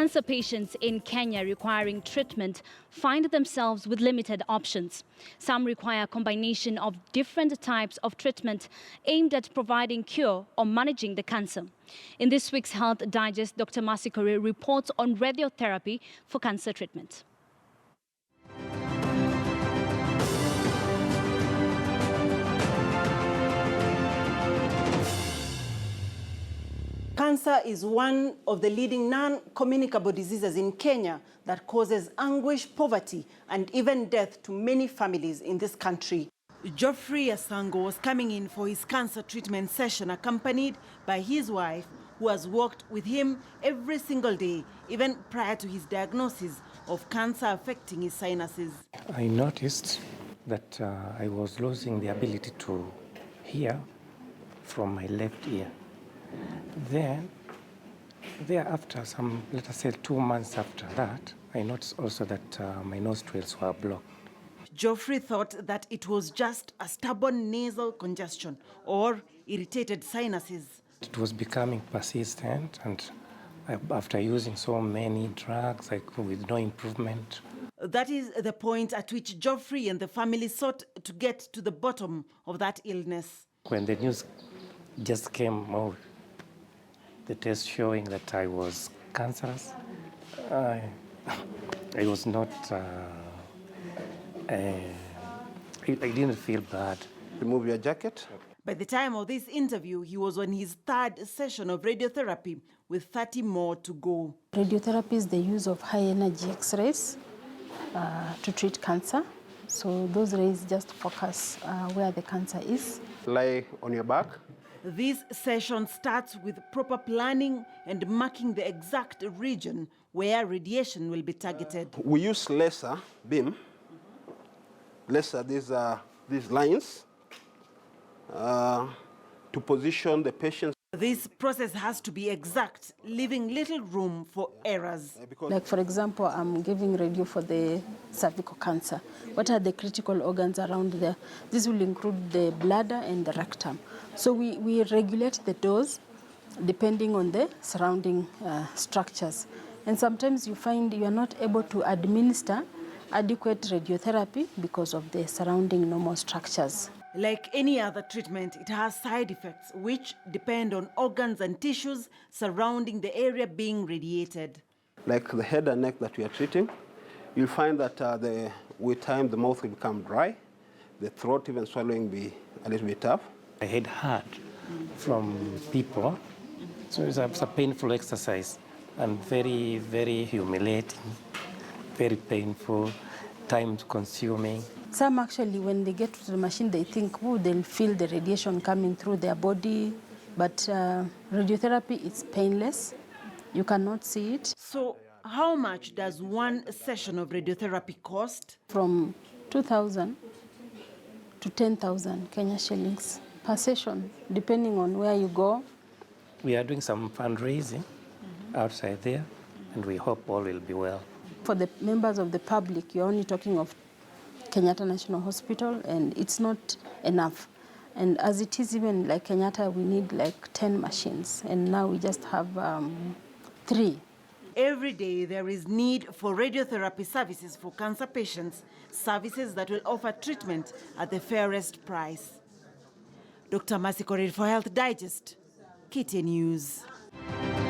Cancer patients in Kenya requiring treatment find themselves with limited options. Some require a combination of different types of treatment aimed at providing cure or managing the cancer. In this week's Health Digest, Dr. Masikore reports on radiotherapy for cancer treatment. Cancer is one of the leading non-communicable diseases in Kenya that causes anguish, poverty, and even death to many families in this country. Geoffrey Asango was coming in for his cancer treatment session accompanied by his wife, who has worked with him every single day, even prior to his diagnosis of cancer affecting his sinuses. I noticed that I was losing the ability to hear from my left ear. Then, thereafter, let us say 2 months after that, I noticed also that my nostrils were blocked. Geoffrey thought that it was just a stubborn nasal congestion or irritated sinuses. It was becoming persistent, and after using so many drugs, with no improvement. That is the point at which Geoffrey and the family sought to get to the bottom of that illness. When the news just came out, the test showing that I was cancerous, I was not, I didn't feel bad. Remove your jacket. By the time of this interview, he was on his 3rd session of radiotherapy with 30 more to go. Radiotherapy is the use of high-energy X-rays to treat cancer. So those rays just focus where the cancer is. Lie on your back. This session starts with proper planning and marking the exact region where radiation will be targeted. We use laser beam. Laser, these lines to position the patient. This process has to be exact, leaving little room for errors. Like, for example, I'm giving radio for the cervical cancer. What are the critical organs around there? This will include the bladder and the rectum. So we regulate the dose depending on the surrounding structures. And sometimes you find you are not able to administer adequate radiotherapy because of the surrounding normal structures. Like any other treatment, it has side effects which depend on organs and tissues surrounding the area being radiated. Like the head and neck that we are treating, you'll find that with time the mouth will become dry, the throat, even swallowing, be a little bit tough. I had heard from people, so it's a painful exercise and very, very humiliating, very painful, time-consuming. Some actually, when they get to the machine, they think, oh, they'll feel the radiation coming through their body. But radiotherapy is painless. You cannot see it. So how much does one session of radiotherapy cost? From 2,000 to 10,000 Kenya shillings per session, depending on where you go. We are doing some fundraising outside there, and we hope all will be well. For the members of the public, you're only talking of Kenyatta National Hospital, and it's not enough. And as it is, even like Kenyatta, we need like 10 machines, and now we just have 3. Every day there is need for radiotherapy services for cancer patients, services that will offer treatment at the fairest price. Dr. Masikore for Health Digest, KTN News.